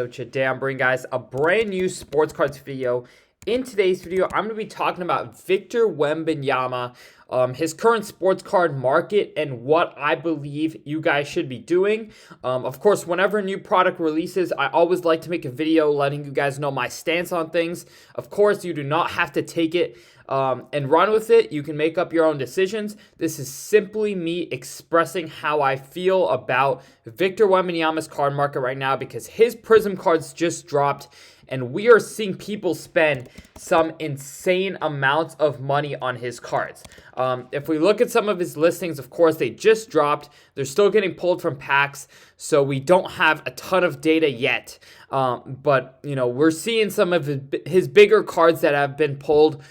So today I'm bringing guys a brand new sports cards video. In today's video, I'm going to be talking about Victor Wembanyama, his current sports card market, and what I believe you guys should be doing. Of course, whenever a new product releases, I always like to make a video letting you guys know my stance on things. Of course, you do not have to take it and run with it. You can make up your own decisions. This is simply me expressing how I feel about Victor Wembanyama's card market right now because his Prizm cards just dropped and we are seeing people spend some insane amounts of money on his cards. If we look at some of his listings, of course, they just dropped. They're still getting pulled from packs, so we don't have a ton of data yet. But, you know, we're seeing some of his bigger cards that have been pulled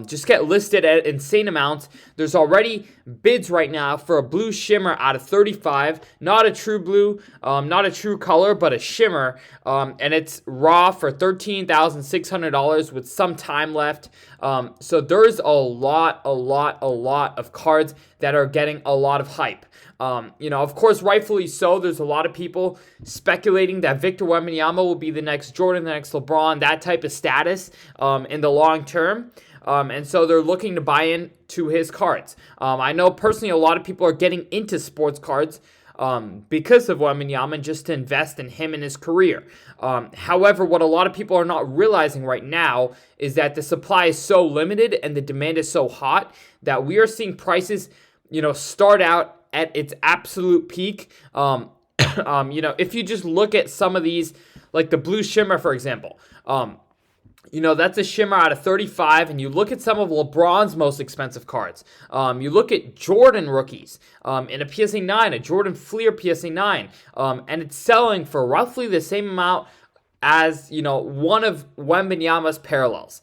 just get listed at insane amounts. There's already bids right now for a blue shimmer out of 35. Not a true blue, not a true color, but a shimmer. And it's raw for $13,600 with some time left. So there's a lot of cards that are getting a lot of hype. You know, of course, rightfully so. There's a lot of people speculating that Victor Wembanyama will be the next Jordan, the next LeBron, that type of status in the long term. And so they're looking to buy into his cards. I know personally a lot of people are getting into sports cards because of Wembanyama and just to invest in him and his career. However, what a lot of people are not realizing right now is that the supply is so limited and the demand is so hot that we are seeing prices, you know, start out at its absolute peak. You know, if you just look at some of these, like the blue shimmer, for example, you know, that's a shimmer out of 35, and you look at some of LeBron's most expensive cards. You look at Jordan rookies in a PSA 9, a Jordan Fleer PSA 9, and it's selling for roughly the same amount as, you know, one of Wembanyama's parallels,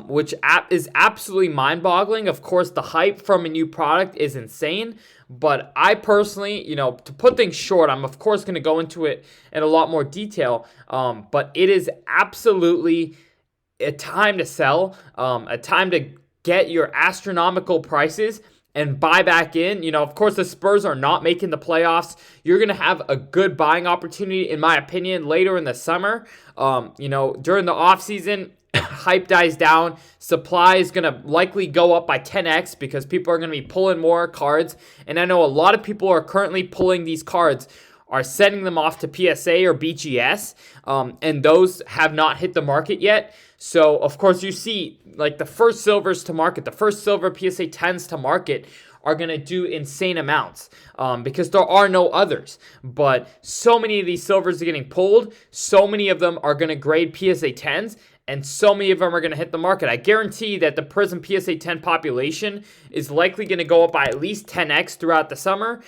which is absolutely mind-boggling. Of course, the hype from a new product is insane, but I personally, you know, to put things short, I'm of course going to go into it in a lot more detail, but it is absolutely a time to sell, a time to get your astronomical prices and buy back in. You know, of course, the Spurs are not making the playoffs. You're going to have a good buying opportunity, in my opinion, later in the summer. You know, during the offseason, hype dies down. Supply is going to likely go up by 10x because people are going to be pulling more cards. And I know a lot of people are currently pulling these cards, are sending them off to PSA or BGS, and those have not hit the market yet. So, of course, you see, like, the first silvers to market, the first silver PSA 10s to market are going to do insane amounts because there are no others. But so many of these silvers are getting pulled. So many of them are going to grade PSA 10s, and so many of them are going to hit the market. I guarantee that the Prizm PSA 10 population is likely going to go up by at least 10x throughout the summer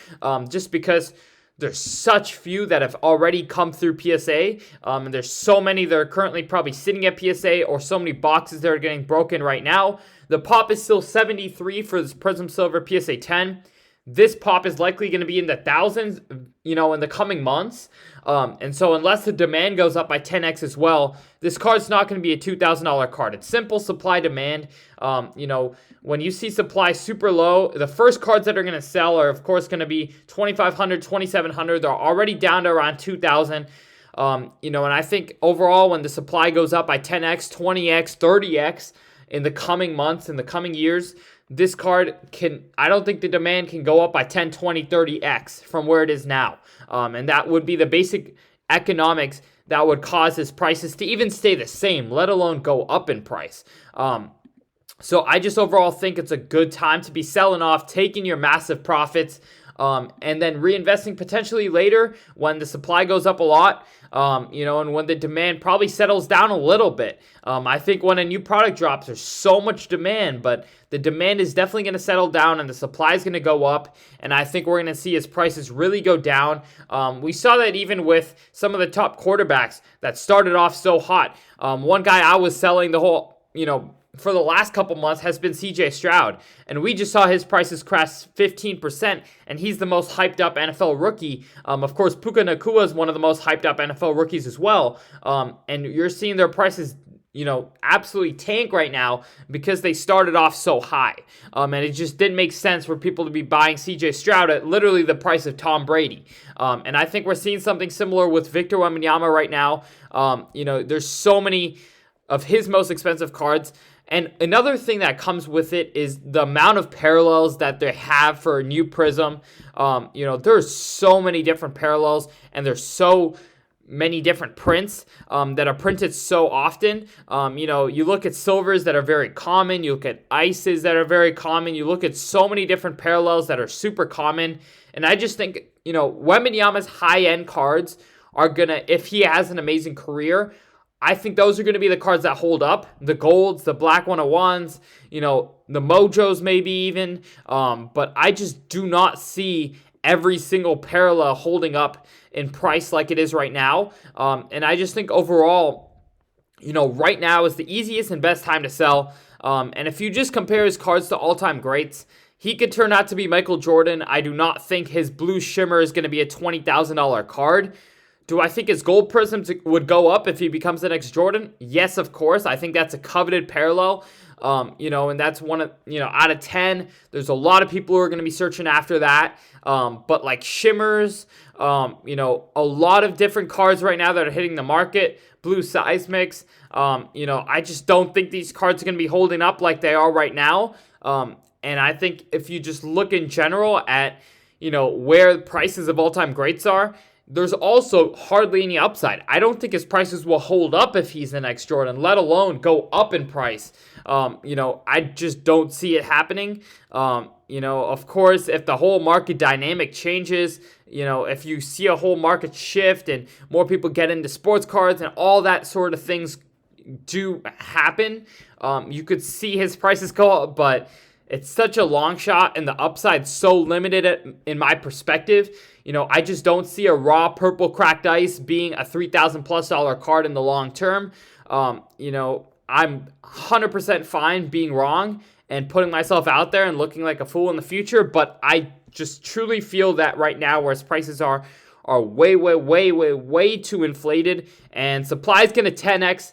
just because there's such few that have already come through PSA, and there's so many that are currently probably sitting at PSA or so many boxes that are getting broken right now. The pop is still 73 for this Prizm Silver PSA 10. This pop is likely going to be in the thousands, you know, in the coming months. And so unless the demand goes up by 10x as well, this card's not going to be a $2,000 card. It's simple supply demand. You know, when you see supply super low, the first cards that are going to sell are, of course, going to be 2,500, 2,700. They're already down to around 2,000. You know, and I think overall, when the supply goes up by 10x, 20x, 30x in the coming months, in the coming years, this card I don't think the demand can go up by 10, 20, 30x from where it is now. And that would be the basic economics that would cause his prices to even stay the same, let alone go up in price. So I just overall think it's a good time to be selling off, taking your massive profits, and then reinvesting potentially later when the supply goes up a lot, you know, and when the demand probably settles down a little bit. I think when a new product drops, there's so much demand, but the demand is definitely going to settle down and the supply is going to go up, and I think we're going to see his prices really go down. We saw that even with some of the top quarterbacks that started off so hot. One guy I was selling the whole, you know, for the last couple months has been CJ Stroud. And we just saw his prices crash 15%, and he's the most hyped up NFL rookie. Of course, Puka Nacua is one of the most hyped up NFL rookies as well. And you're seeing their prices absolutely tank right now because they started off so high. And it just didn't make sense for people to be buying CJ Stroud at literally the price of Tom Brady. And I think we're seeing something similar with Victor Wembanyama right now. There's so many of his most expensive cards. And another thing that comes with it is the amount of parallels that they have for a new Prizm. There's so many different parallels, and there's so many different prints that are printed so often. You look at silvers that are very common. You look at ices that are very common. You look at so many different parallels that are super common. And I just think, Wembanyama's high-end cards are going to, if he has an amazing career, I think those are going to be the cards that hold up. The golds, the black 101s, the mojos maybe even. But I just do not see every single parallel holding up in price like it is right now. And I just think overall, right now is the easiest and best time to sell. And if you just compare his cards to all-time greats, he could turn out to be Michael Jordan. I do not think his blue shimmer is going to be a $20,000 card. Do I think his gold Prizm would go up if he becomes the next Jordan? Yes, of course. I think that's a coveted parallel. And that's one of, out of 10, there's a lot of people who are going to be searching after that. But like shimmers, a lot of different cards right now that are hitting the market, blue seismics, I just don't think these cards are going to be holding up like they are right now. And I think if you just look in general at, where prices of all-time greats are, there's also hardly any upside. I don't think his prices will hold up if he's the next Jordan, let alone go up in price. I just don't see it happening. Of course, if the whole market dynamic changes, if you see a whole market shift and more people get into sports cards and all that sort of things do happen, you could see his prices go up, but it's such a long shot and the upside's so limited in my perspective. I just don't see a raw purple cracked ice being a $3,000+ card in the long term. I'm 100% fine being wrong and putting myself out there and looking like a fool in the future, but I just truly feel that right now where his prices are way, way, way, way, way too inflated, and supply is going to 10x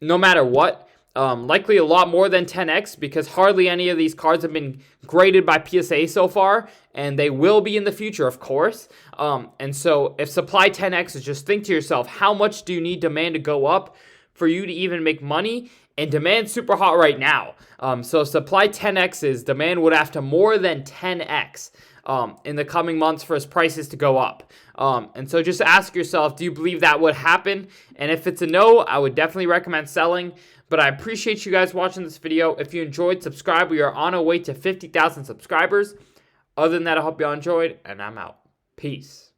no matter what. Likely a lot more than 10x because hardly any of these cards have been graded by PSA so far, and they will be in the future, of course. And so if supply 10x, just think to yourself, how much do you need demand to go up for you to even make money? And demand's super hot right now. So if supply 10x, demand would have to more than 10x in the coming months for his prices to go up. And so just ask yourself, do you believe that would happen? And if it's a no, I would definitely recommend selling. But I appreciate you guys watching this video. If you enjoyed, subscribe. We are on our way to 50,000 subscribers. Other than that, I hope you all enjoyed, and I'm out. Peace.